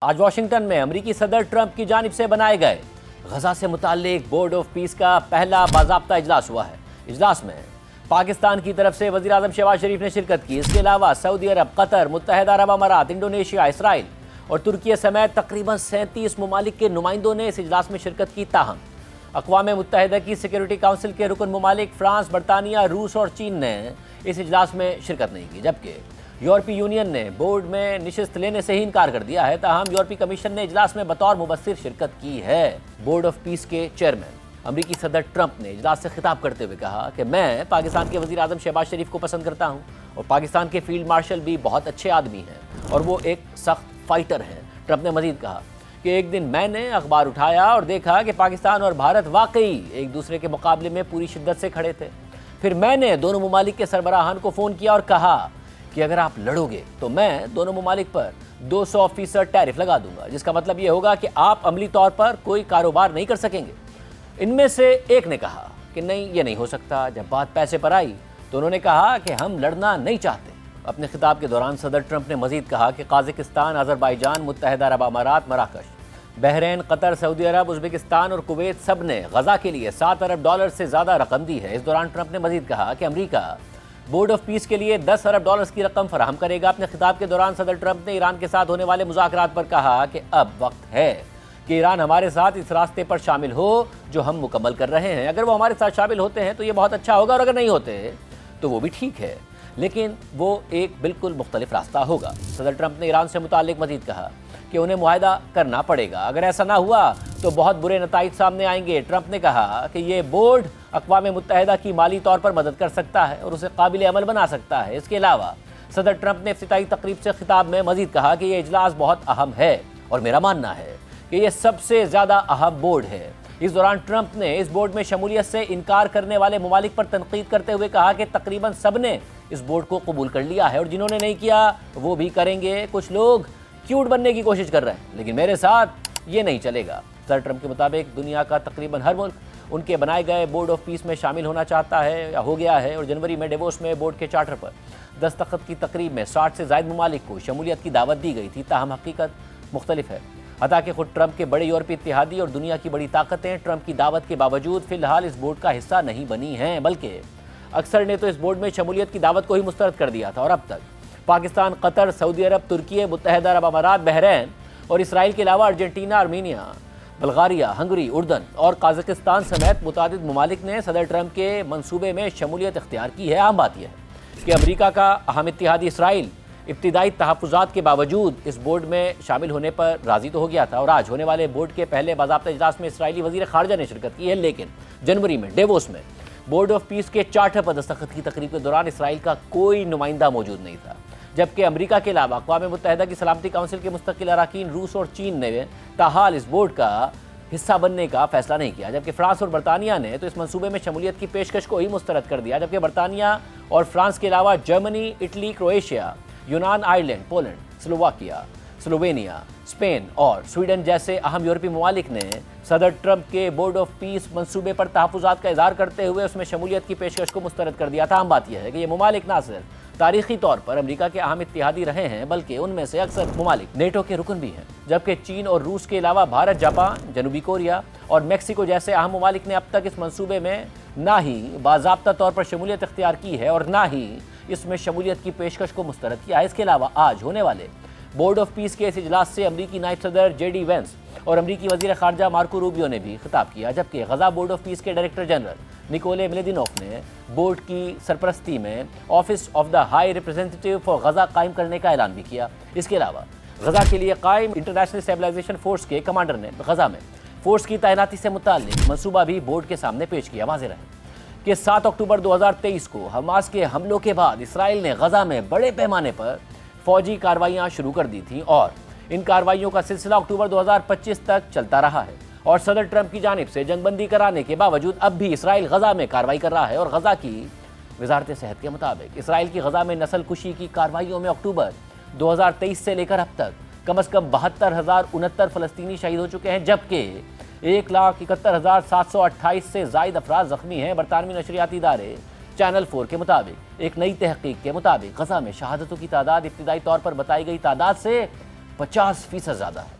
آج واشنگٹن میں امریکی صدر ٹرمپ کی جانب سے بنائے گئے غزہ سے متعلق بورڈ آف پیس کا پہلا باضابطہ اجلاس ہوا ہے۔ اجلاس میں پاکستان کی طرف سے وزیر اعظم شہباز شریف نے شرکت کی۔ اس کے علاوہ سعودی عرب، قطر، متحدہ عرب امارات، انڈونیشیا، اسرائیل اور ترکی سمیت تقریباً 37 ممالک کے نمائندوں نے اس اجلاس میں شرکت کی۔ تاہم اقوام متحدہ کی سیکیورٹی کونسل کے رکن ممالک فرانس، برطانیہ، روس اور چین نے اس اجلاس میں شرکت نہیں کی، جبکہ یورپی یونین نے بورڈ میں نشست لینے سے ہی انکار کر دیا ہے۔ تاہم یورپی کمیشن نے اجلاس میں بطور مبصر شرکت کی ہے۔ بورڈ آف پیس کے چیئرمین امریکی صدر ٹرمپ نے اجلاس سے خطاب کرتے ہوئے کہا کہ میں پاکستان کے وزیر اعظم شہباز شریف کو پسند کرتا ہوں اور پاکستان کے فیلڈ مارشل بھی بہت اچھے آدمی ہیں اور وہ ایک سخت فائٹر ہیں۔ ٹرمپ نے مزید کہا کہ ایک دن میں نے اخبار اٹھایا اور دیکھا کہ پاکستان اور بھارت واقعی ایک دوسرے کے مقابلے میں پوری شدت سے کھڑے تھے۔ پھر میں نے دونوں ممالک کے سربراہان کو فون کیا اور کہا کہ اگر آپ لڑو گے تو میں دونوں ممالک پر 200% ٹیرف لگا دوں گا، جس کا مطلب یہ ہوگا کہ آپ عملی طور پر کوئی کاروبار نہیں کر سکیں گے۔ ان میں سے ایک نے کہا کہ نہیں، یہ نہیں ہو سکتا۔ جب بات پیسے پر آئی تو انہوں نے کہا کہ ہم لڑنا نہیں چاہتے۔ اپنے خطاب کے دوران صدر ٹرمپ نے مزید کہا کہ قازقستان، آذربائیجان، متحدہ عرب امارات، مراکش، بحرین، قطر، سعودی عرب، ازبکستان اور کویت سب نے غزہ کے لیے $7 ارب سے زیادہ رقم دی ہے۔ اس دوران ٹرمپ نے مزید کہا کہ امریکہ بورڈ آف پیس کے لیے $10 ارب کی رقم فراہم کرے گا۔ اپنے خطاب کے دوران صدر ٹرمپ نے ایران کے ساتھ ہونے والے مذاکرات پر کہا کہ اب وقت ہے کہ ایران ہمارے ساتھ اس راستے پر شامل ہو جو ہم مکمل کر رہے ہیں۔ اگر وہ ہمارے ساتھ شامل ہوتے ہیں تو یہ بہت اچھا ہوگا اور اگر نہیں ہوتے تو وہ بھی ٹھیک ہے، لیکن وہ ایک بالکل مختلف راستہ ہوگا۔ صدر ٹرمپ نے ایران سے متعلق مزید کہا کہ انہیں معاہدہ کرنا پڑے گا، اگر ایسا نہ ہوا تو بہت برے نتائج سامنے آئیں گے۔ ٹرمپ نے کہا کہ یہ بورڈ اقوام متحدہ کی مالی طور پر مدد کر سکتا ہے اور اسے قابل عمل بنا سکتا ہے۔ اس کے علاوہ صدر ٹرمپ نے افتتاحی تقریب سے خطاب میں مزید کہا کہ یہ اجلاس بہت اہم ہے اور میرا ماننا ہے کہ یہ سب سے زیادہ اہم بورڈ ہے۔ اس دوران ٹرمپ نے اس بورڈ میں شمولیت سے انکار کرنے والے ممالک پر تنقید کرتے ہوئے کہا کہ تقریباً سب نے اس بورڈ کو قبول کر لیا ہے اور جنہوں نے نہیں کیا وہ بھی کریں گے۔ کچھ لوگ کیوٹ بننے کی کوشش کر رہے ہیں لیکن میرے ساتھ یہ نہیں چلے گا۔ صدر ٹرمپ کے مطابق دنیا کا تقریباً ہر ملک ان کے بنائے گئے بورڈ آف پیس میں شامل ہونا چاہتا ہے یا ہو گیا ہے، اور جنوری میں ڈیووس میں بورڈ کے چارٹر پر دستخط کی تقریب میں 60 سے زائد ممالک کو شمولیت کی دعوت دی گئی تھی۔ تاہم حقیقت مختلف ہے۔ حتیٰ خود ٹرمپ کے بڑے یورپی اتحادی اور دنیا کی بڑی طاقتیں ٹرمپ کی دعوت کے باوجود فی الحال اس بورڈ کا حصہ نہیں بنی ہیں، بلکہ اکثر نے تو اس بورڈ میں شمولیت کی دعوت کو ہی مسترد کر دیا تھا اور اب تک پاکستان، قطر، سعودی عرب، ترکی، متحدہ عرب امارات، بحرین اور اسرائیل کے علاوہ ارجنٹینا، آرمینیا، بلغاریہ، ہنگری، اردن اور قازقستان سمیت متعدد ممالک نے صدر ٹرمپ کے منصوبے میں شمولیت اختیار کی ہے۔ اہم بات یہ ہے کہ امریکہ کا اہم اتحادی اسرائیل ابتدائی تحفظات کے باوجود اس بورڈ میں شامل ہونے پر راضی تو ہو گیا تھا اور آج ہونے والے بورڈ کے پہلے باضابطہ اجلاس میں اسرائیلی وزیر خارجہ نے شرکت کی ہے، لیکن جنوری میں ڈیووس میں بورڈ آف پیس کے چارٹر پر دستخط کی تقریب کے دوران اسرائیل کا کوئی نمائندہ موجود نہیں تھا، جبکہ امریکہ کے علاوہ اقوام متحدہ کی سلامتی کونسل کے مستقل اراکین روس اور چین نے تاحال اس بورڈ کا حصہ بننے کا فیصلہ نہیں کیا، جبکہ فرانس اور برطانیہ نے تو اس منصوبے میں شمولیت کی پیشکش کو ہی مسترد کر دیا۔ جبکہ برطانیہ اور فرانس کے علاوہ جرمنی، اٹلی، کروئیشیا، یونان، آئرلینڈ، پولینڈ، سلوواکیا، سلووینیا، اسپین اور سویڈن جیسے اہم یورپی ممالک نے صدر ٹرمپ کے بورڈ آف پیس منصوبے پر تحفظات کا اظہار کرتے ہوئے اس میں شمولیت کی پیشکش کو مسترد کر دیا تھا۔ اہم بات یہ ہے کہ یہ ممالک نہ صرف تاریخی طور پر امریکہ کے اہم اتحادی رہے ہیں بلکہ ان میں سے اکثر ممالک نیٹو کے رکن بھی ہیں، جبکہ چین اور روس کے علاوہ بھارت، جاپان، جنوبی کوریا اور میکسیکو جیسے اہم ممالک نے اب تک اس منصوبے میں نہ ہی باضابطہ طور پر شمولیت اختیار کی ہے اور نہ ہی اس میں شمولیت کی پیشکش کو مسترد کیا ہے۔ اس کے علاوہ آج ہونے والے بورڈ آف پیس کے اس اجلاس سے امریکی نائب صدر جے ڈی وینس اور امریکی وزیر خارجہ مارکو روبیو نے بھی خطاب کیا، جبکہ غزہ بورڈ آف پیس کے ڈائریکٹر جنرل نکولے ملیدینوف نے بورڈ کی سرپرستی میں office of the high representative for Gaza قائم کرنے کا اعلان بھی کیا۔ اس کے علاوہ غزہ کے لیے قائم انٹرنیشنل اسٹیبلائزیشن فورس کے کمانڈر نے غزہ میں فورس کی تعیناتی سے متعلق منصوبہ بھی بورڈ کے سامنے پیش کیا۔ واضح رہے کہ 7 اکتوبر 2023 کو حماس کے حملوں کے بعد اسرائیل نے غزہ میں بڑے پیمانے پر فوجی کارروائیاں شروع کر دی تھیں اور ان کارروائیوں کا سلسلہ اکتوبر 2025 تک چلتا رہا ہے، اور صدر ٹرمپ کی جانب سے جنگ بندی کرانے کے باوجود اب بھی اسرائیل غزہ میں کارروائی کر رہا ہے۔ اور غزہ کی وزارت صحت کے مطابق اسرائیل کی غزہ میں نسل کشی کی کارروائیوں میں اکتوبر 2023 سے لے کر اب تک کم از کم 72,069 فلسطینی شہید ہو چکے ہیں، جبکہ 1,71,728 سے زائد افراد زخمی ہیں۔ برطانوی نشریاتی ادارے چینل 4 کے مطابق ایک نئی تحقیق کے مطابق غزہ میں شہادتوں کی تعداد ابتدائی طور پر بتائی گئی تعداد سے 50% زیادہ ہے۔